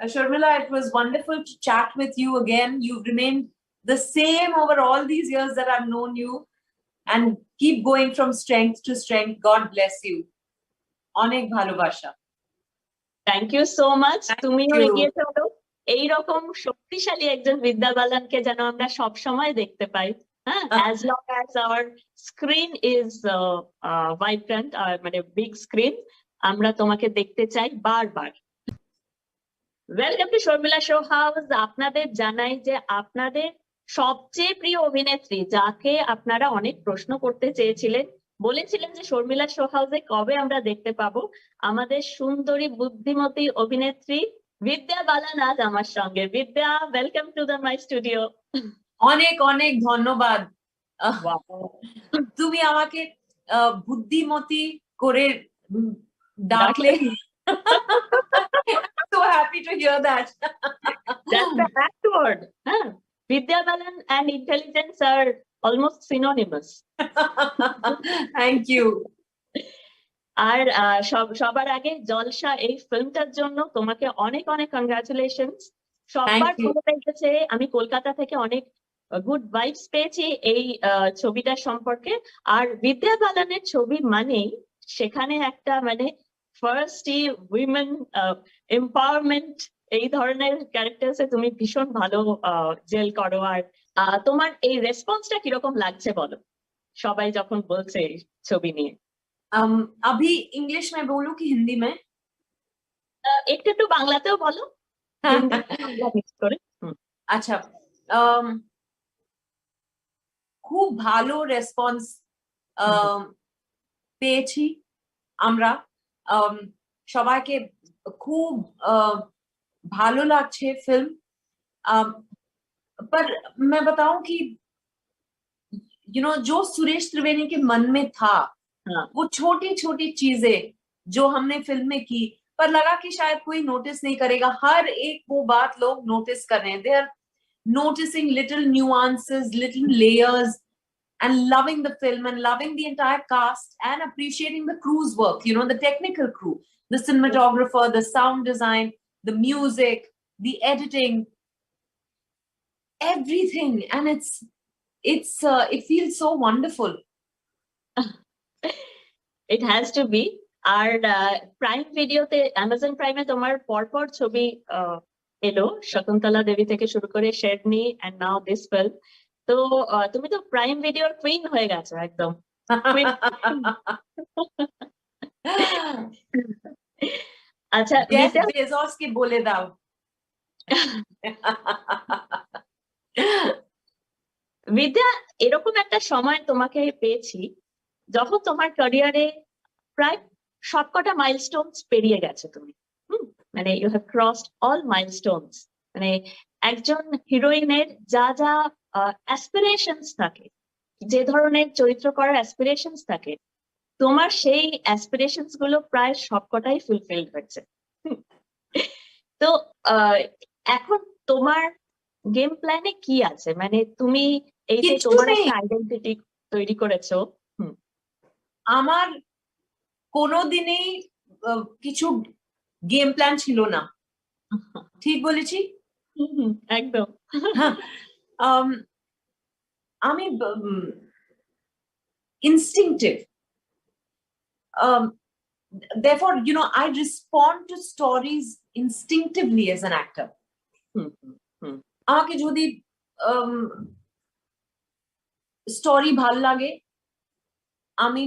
Sharmila, it was wonderful to chat with you again. You've remained the same over all these years that I've known you, and keep going from strength to strength. God bless you. Onek bhalobasha. Thank you so much. তুমিও এগিয়ে চলো এইরকম শক্তিশালী একজন বিদ্যা বালানকে যেন আমরা সব সময় দেখতে পাই। হ্যাঁ, as long as our screen is vibrant, মানে big screen, আমরা তোমাকে দেখতে চাই বারবার। Welcome to Sharmila show house. আপনাদের জানাই যে আপনাদের সবচেয়ে প্রিয় অভিনেত্রী, যাকে আপনারা অনেক প্রশ্ন করতে চেয়েছিলেন, বলেছিলেন যে শর্মিলা শো হাউসে কবে আমরা দেখতে পাবো, আমাদের সুন্দরী বুদ্ধিমতী অভিনেত্রী বিদ্যা বালান আজ আমার সঙ্গে। বিদ্যা, welcome to the my studio. অনেক অনেক ধন্যবাদ। তুমি আমাকে বুদ্ধিমতী করে ডাকলে। So happy to hear that. That's the act word. Vidya Balan and intelligence are almost synonymous. Thank you. আর সবার আগে জলসা এই ফিল্মটার জন্য তোমাকে অনেক অনেক কংগ্রাচুলেশনস। সবার ভালো লেগেছে। আমি কলকাতা থেকে অনেক গুড ভাইবস পেয়েছি এই ছবিটার সম্পর্কে। আর বিদ্যা বালানের ছবি মানেই সেখানে একটা মানে ফার্স্টই উইমেন এম্পাওয়ারমেন্ট, এই ধরনের ক্যারেক্টার্সে তুমি ভীষণ ভালো জেল করো। আর তোমার এই রেসপন্সটা কিরকম লাগছে বলো, সবাই যখন বলছে এই ছবি নিয়ে? अभी इंग्लिश में बोलूं कि हिंदी में? একটু একটু বাংলাতেও বলো। আচ্ছা, খুব ভালো রেসপন্স পেয়েছি আমরা। সবাইকে খুব ভালো লাগছে फिल्म। पर मैं बताऊं कि जो सुरेश त्रिवेदी के मन में था, वो छोटी छोटी चीजें जो हमने फिल्म में की, पर लगा कि शायद कोई नोटिस नहीं करेगा। हर एक वो बात लोग नोटिस कर रहे हैं। They are noticing little nuances, little layers, and loving the film and loving the entire cast and appreciating the crew's work, the technical crew, the cinematographer, the sound design, the music, the editing, everything. And it feels so wonderful. It has to be. আর prime ভিডিওতে, Amazon প্রাইমে তোমার পরপর ছবি এলো, শকুন্তলা দেবী থেকে শুরু করে Sherni and now this film. তো তুমি তো প্রাইম ভিডিওর কুইন হয়ে গেছো একদম। আচ্ছা, বেজোসকে বলে দাও। বিদ্যা, এরকম একটা সময় তোমাকে পেয়েছি যখন তোমার ক্যারিয়ারে প্রায় সবকটা মাইলস্টোনস পেরিয়ে গেছে তুমি। মানে you have crossed all milestones. মানে একজন হিরোইনের যা যা অ্যাসপিরেশনস থাকে, যে ধরনের চরিত্র করার অ্যাসপিরেশনস থাকে, তোমার সেই অ্যাসপিরেশনস গুলো প্রায় সবকটাই ফুলফিলড হয়েছে। তো এখন তোমার গেম প্ল্যানে কি আছে? মানে তুমি এই যে তোমার একটা আইডেন্টিটি তৈরি করেছো। আমার কোনোদিনই কিছু গেম প্ল্যান ছিল না। ঠিক বলেছি? একদম। আমি instinctive. Therefore, I respond to stories instinctively as an actor. আমাকে যদি স্টোরি ভালো লাগে, আমি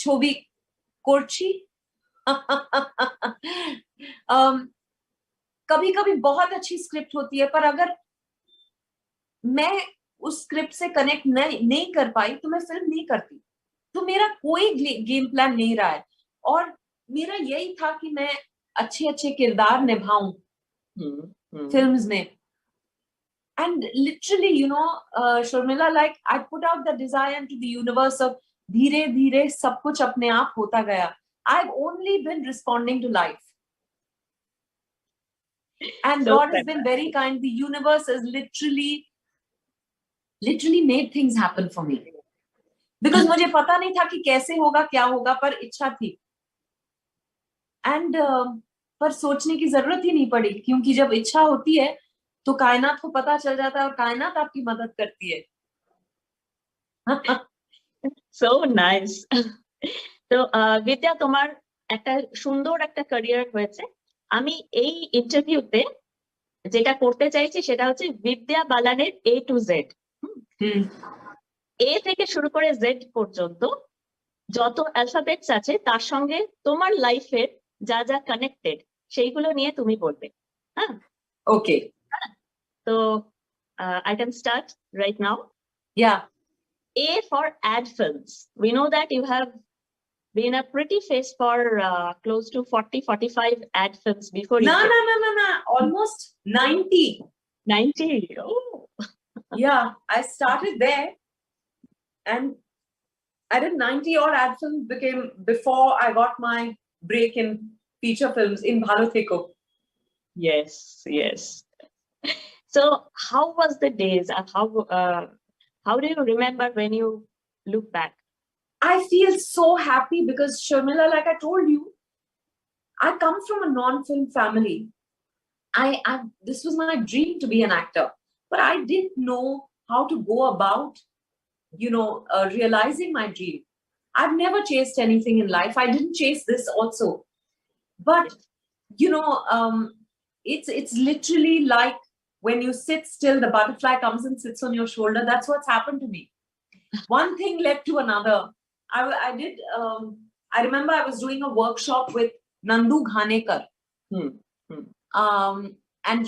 ছবি করছি। कभी कभी बहुत अच्छी स्क्रिप्ट होती है, पर अगर मैं उस स्क्रिप्ट से कनेक्ट नहीं कर पाई तो मैं फिल्म नहीं करती। तो मेरा कोई गेम प्लान नहीं रहा है, और मेरा यही था कि मैं अच्छे अच्छे किरदार निभाऊं फिल्म्स में। And literally, Sharmila, like I put out the desire into the universe of धीरे धीरे सब कुछ अपने आप होता गया. I've only been responding to life. And so God has been very kind. The universe has literally made things happen for me. Because मुझे पता नहीं था कि कैसे होगा, क्या होगा, पर इच्छा थी. एंड पर सोचने की जरूरत ही नहीं पड़ी, क्योंकि जब इच्छा होती है तो कायनात को पता चल जाता है और कायनात आपकी मदद करती है। So nice. তো বিদ্যা, তোমার একটা সুন্দর একটা ক্যারিয়ার হয়েছে। আমি এই ইন্টারভিউতে যেটা করতে চাইছি সেটা হচ্ছে বিদ্যা বালানের A to Z। এ থেকে শুরু করে জেড পর্যন্ত যত অ্যালফাবেটস আছে তার সঙ্গে তোমার লাইফের যা যা কানেক্টেড সেইগুলো নিয়ে তুমি বলবে। হ্যাঁ, ওকে। তো I can start right now. Yeah. A for ad films. We know that you have been a pretty face for close to 40-45 ad films before you No, came. no. Almost 90. 90. Oh. Yeah, I started there and I did 90 odd ad films before I got my break in feature films in Bhalo Theko. Yes, yes. So how was the days and how do you remember when you look back? I feel so happy because Sharmila, like I told you, I come from a non-film family. This was my dream to be an actor, but I didn't know how to go about, realizing my dream. I've never chased anything in life. I didn't chase this also, but it's literally like when you sit still, the butterfly comes and sits on your shoulder. That's what's happened to me. One thing led to another. I remember I was doing a workshop with Nandu Ghanekar. And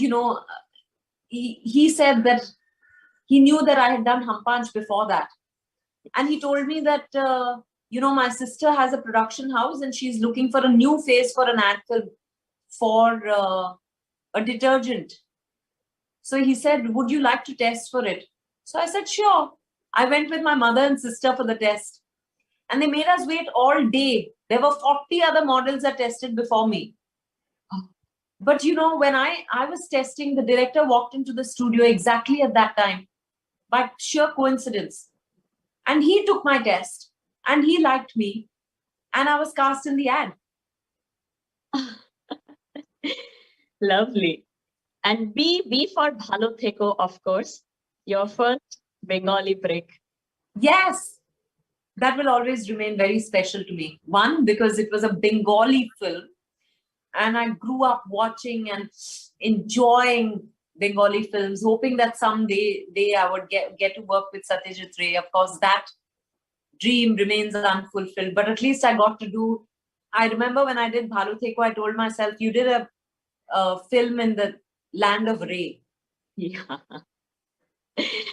he said that he knew that I had done Hampanch before that. And he told me that, my sister has a production house and she's looking for a new face for an ad film for a detergent. So he said, would you like to test for it? So I said, sure. I went with my mother and sister for the test. And they made us wait all day. There were 40 other models that tested before me. But when I was testing, the director walked into the studio exactly at that time, by sheer coincidence. And he took my test and he liked me and I was cast in the ad. Lovely. And B for Bhalo Theko, of course, your first Bengali break. Yes, that will always remain very special to me. One, because it was a Bengali film and I grew up watching and enjoying Bengali films, hoping that someday I would get to work with Satyajit Ray. Of course, that dream remains unfulfilled, but at least I got to do. I remember when I did Bhalo Theko, I told myself, you did a film in the land of Ray. Yeah.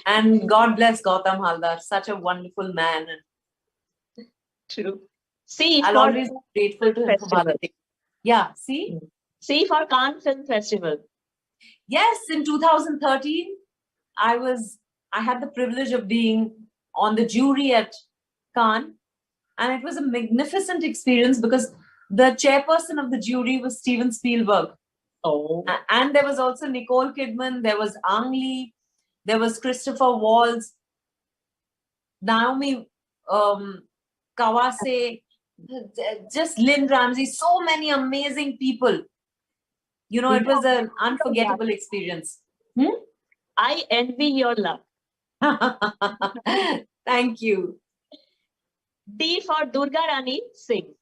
And God bless Gautam Haldar, such a wonderful man. True. See, I'll always be grateful to him for Bhalo Theko. Yeah, see? See for Cannes Film Festival. Yes, in 2013, I had the privilege of being on the jury at Cannes, and it was a magnificent experience because the chairperson of the jury was Steven Spielberg. Oh. And there was also Nicole Kidman, there was Ang Lee, there was Christopher Waltz, Naomi Kawase, just Lynn Ramsey, so many amazing people. It was an unforgettable experience. I envy your luck. Thank you. D for Durga Rani Singh.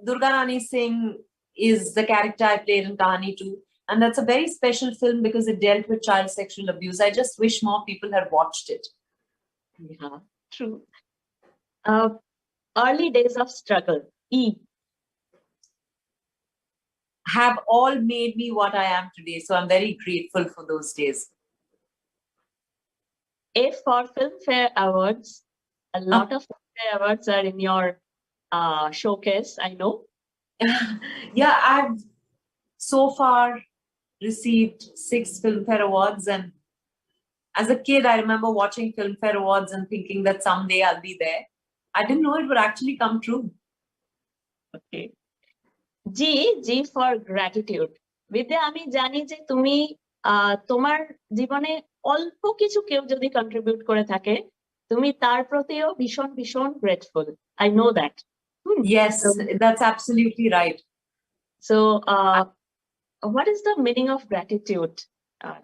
Durga Rani Singh is the character I played in Kahani 2. And that's a very special film because it dealt with child sexual abuse. I just wish more people had watched it. Yeah, true. Early days of struggle. E. Have all made me what I am today. So I'm very grateful for those days. A for Filmfare Awards. A lot of Filmfare Awards are in your showcase, I know. Yeah, I've so far received 6 Filmfare Awards, and as a kid I remember watching Filmfare Awards and thinking that someday I'll be there. I didn't know it would actually come true. Okay. G for Gratitude. Vidya, আমি জানি যে তুমি তোমার জীবনে অল্প কিছু কেউ যদি কন্ট্রিবিউট করে থাকে তুমি তার প্রতিও ভীষণ ভীষণ grateful. I know that. Yes, that's absolutely right. So, what is the meaning of gratitude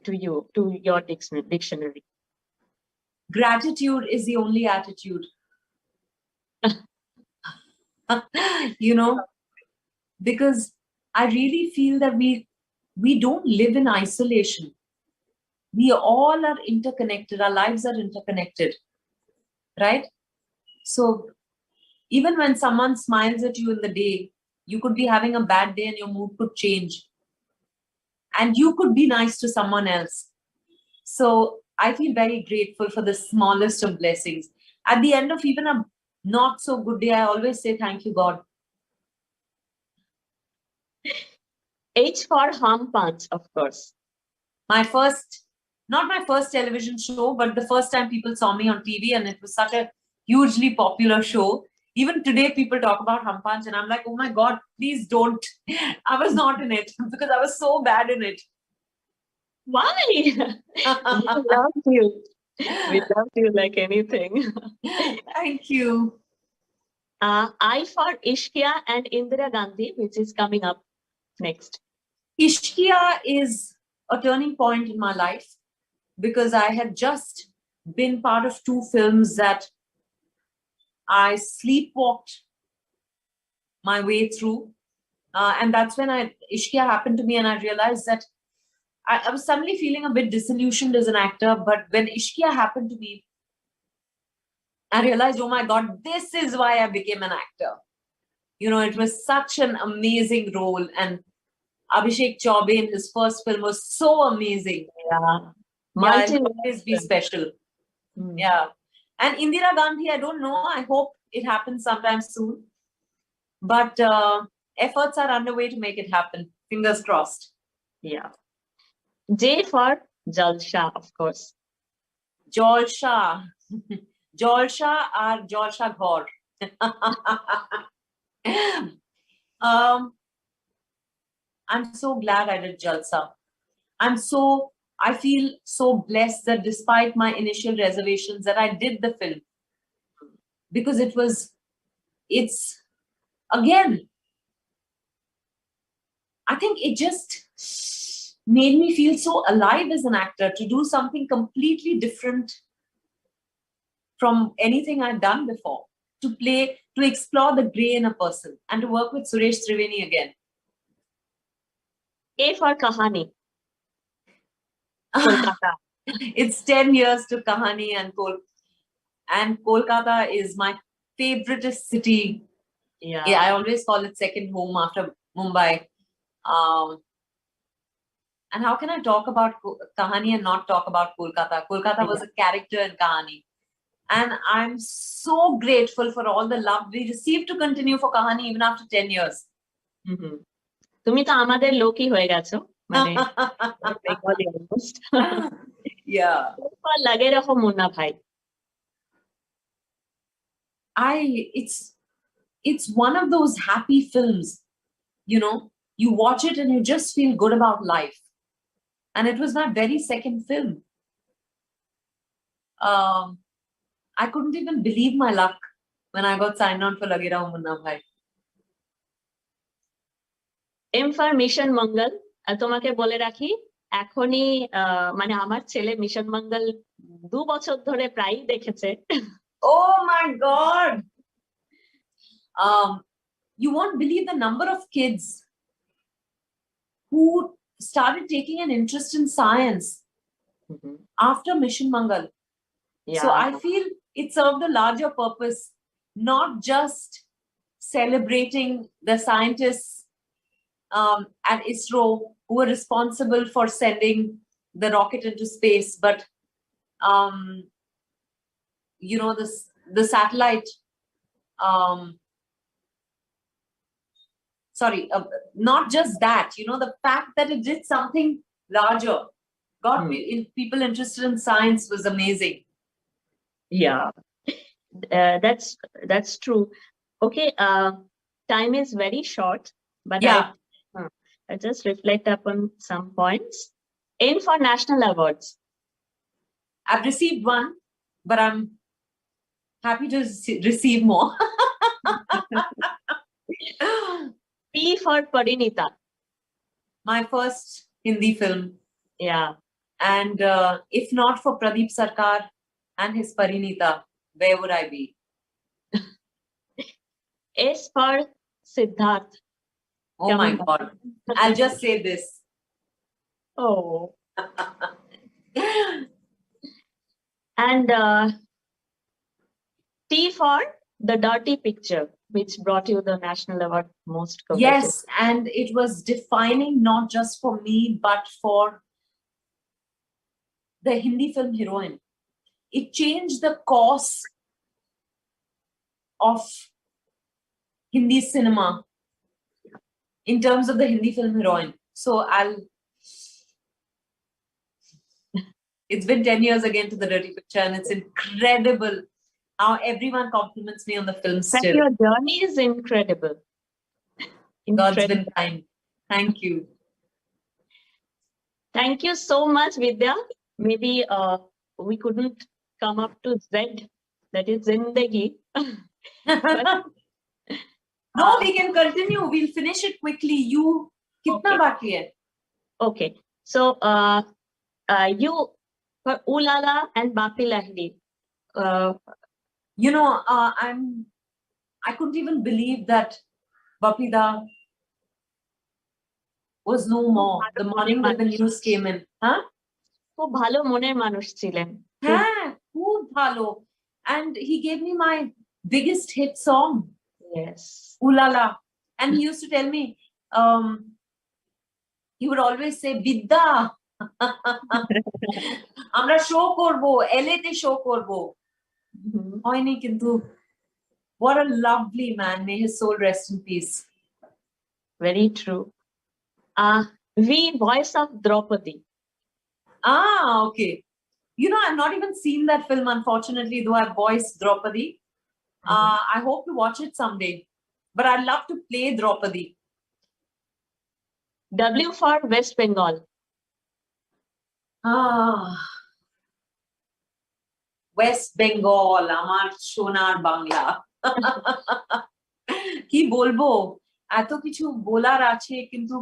to you, to your dictionary? Gratitude is the only attitude. You know, because I really feel that we don't live in isolation. We all are interconnected. Our lives are interconnected, right? So even when someone smiles at you in the day, you could be having a bad day and your mood could change. And you could be nice to someone else. So I feel very grateful for the smallest of blessings. At the end of even a not so good day, I always say, thank you, God. H for hum punch, of course. Not my first television show, but the first time people saw me on TV, and it was such a hugely popular show. Even today, people talk about Hum Punch, and I'm like, oh my God, please don't. I was not in it because I was so bad in it. Why? We loved you. We loved you like anything. Thank you. I for Ishkia and Indira Gandhi, which is coming up next. Ishkia is a turning point in my life because I had just been part of 2 films that I sleepwalked my way through. And that's when Ishkia happened to me, and I realized that I was suddenly feeling a bit disillusioned as an actor. But when Ishkia happened to me, I realized, oh my God, this is why I became an actor. You know, it was such an amazing role. And Abhishek Chaubey in his first film was so amazing. Yeah. It'll always be special. Yeah. And Indira Gandhi, I don't know. I hope it happens sometime soon. But efforts are underway to make it happen. Fingers crossed. Yeah. J for Jalsa, of course. Jalsa. Jalsa or Jalsa Ghor. I'm so glad I did Jalsa. I feel so blessed that despite my initial reservations that I did the film. Because it's again, I think it just made me feel so alive as an actor to do something completely different from anything I'd done before. To explore the grey in a person and to work with Suresh Triveni again. A for Kahani. Kolkata. It's 10 years to Kahani and Kolkata is my favoriteest city. Yeah. I always call it second home after Mumbai. And how can I talk about Kahani and not talk about Kolkata? Kolkata was a character in Kahani. And I'm so grateful for all the love we received to continue for Kahani even after 10 years. তুমি তো আমাদের লোকই হয়ে গেছো, মানে Bengali almost. Yeah. লাগে রকম মুন্না ভাই। It's one of those happy films, you know, you watch it and you just feel good about life. And it was my very second film. I couldn't even believe my luck when I got signed on for Lage Raho Munna Bhai. M for Mission Mangal. তোমাকে বলে রাখি, এখনই মানে আমার ছেলে mission মঙ্গল 2 বছর ধরে প্রায়ই দেখেছে। Oh my God! You won't believe the number of kids who started taking an interest in science after Mission Mangal. Yeah. So I feel it served a larger purpose, not just celebrating the scientists at ISRO who were responsible for sending the rocket into space, but you know, the satellite. Not just that. You know, the fact that it did something larger, got people interested in science was amazing. Yeah, that's true. Okay, time is very short, but yeah. I just reflect upon some points. In for national awards, I've received one, but I'm Happy to receive more. P for Parinita. My first Hindi film. Yeah. And if not for Pradeep Sarkar and his Parinita, where would I be? S for Siddharth. Oh my God. I'll just say this. Oh. And T for The Dirty Picture, which brought you the National Award most coveted. Yes, and it was defining not just for me, but for the Hindi film heroine. It changed the course of Hindi cinema in terms of the Hindi film heroine. So it's been 10 years again to The Dirty Picture, and it's incredible how everyone compliments me on the film still. Your journey is incredible. God's been kind. Thank you. Thank you so much, Vidya. Maybe we couldn't come up to Z, that is Zindagi. No, we can continue. We'll finish it quickly. You, kitna baki hai? Okay. So, you, for Ulala and Bapi Lahiri. You know, I couldn't even believe that Bapida was no more the morning that the news came in. Huh? খুব ভালো মনের মানুষ ছিলেন। হ্যাঁ, খুব ভালো। And he gave me my biggest hit song. Yes. Ulala. And he used to tell me, he would always say, Vidya, আমরা show করবো, LA তে শো করবো। হয়নি কিন্তু what a lovely man. May his soul rest in peace. Very true. V, Voice of Draupadi. Okay. You know, I've not even seen that film, unfortunately, though I've voiced Draupadi. I hope to watch it someday. But I'd love to play Draupadi. W for West Bengal. West Bengal, আমার সোনার বাংলা। কি বলবো, এত কিছু বলার আছে, কিন্তু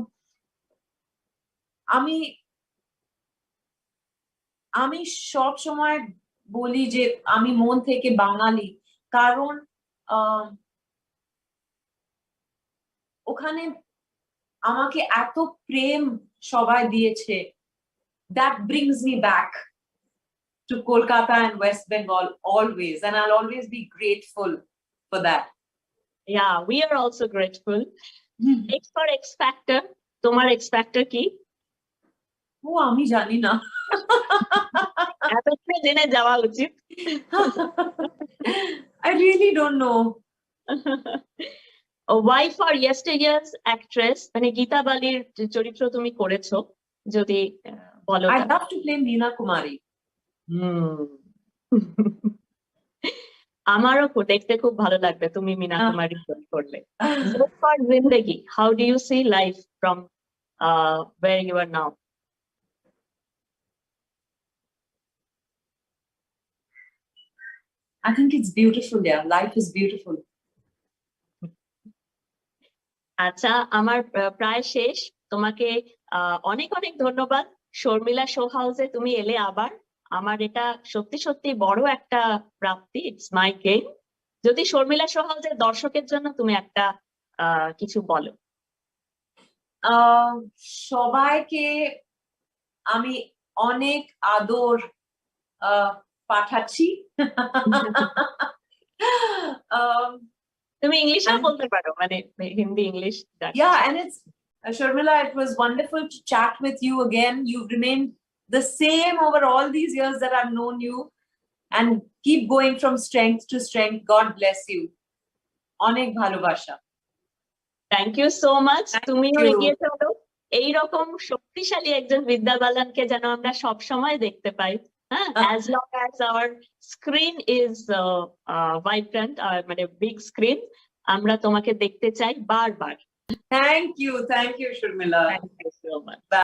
আমি সব সময় বলি যে আমি মন থেকে বাঙালি, কারণ ওখানে আমাকে এত প্রেম সবাই দিয়েছে। That brings me back to Kolkata and West Bengal always, and I'll always be grateful for that. Yeah, we are also grateful. X for X Factor. তোমার X Factor কি? ও আমি জানি না। এতক্ষণে জেনে যাওয়া উচিত। I really don't know. Y for Yesteryear's Actress, মানে গীতা বালির চরিত্র তুমি করেছো, যদি বলো। I'd love to play Meena Kumari. আমারও দেখতে খুব ভালো লাগবে তুমি মীনা কুমারী করলে। Z for Zindagi, how do you see life from where you are now? I think it's beautiful. Yeah, life is beautiful. আচ্ছা, আমার প্রায় শেষ। তোমাকে অনেক অনেক ধন্যবাদ। শর্মিলা শো হাউসে তুমি এলে আবার, আমার এটা সত্যি সত্যি বড় একটা প্রাপ্তি। It's my game. যদি শর্মিলা শো হাউসের দর্শকের জন্য তুমি একটা কিছু বলো। সবাইকে আমি অনেক আদর পাঠাচ্ছি। তুমি ইংলিশেও বলতে পারো, মানে Hindi English. Yeah, and it's Sharmila, it was wonderful to chat with you again. You've remained the same over all these years that I've known you, and keep going from strength to strength. God bless you. Onek bhalobasha. Thank you so much. তুমিও এগিয়ে চলো। এইরকম শক্তিশালী একজন বিদ্যা বালানকে যেন আমরা সব সময় দেখতে পাই। As long as our screen is vibrant, মানে big screen, আমরা তোমাকে দেখতে চাই বারবার। Thank you, Sharmila. Thank you so much. Bye.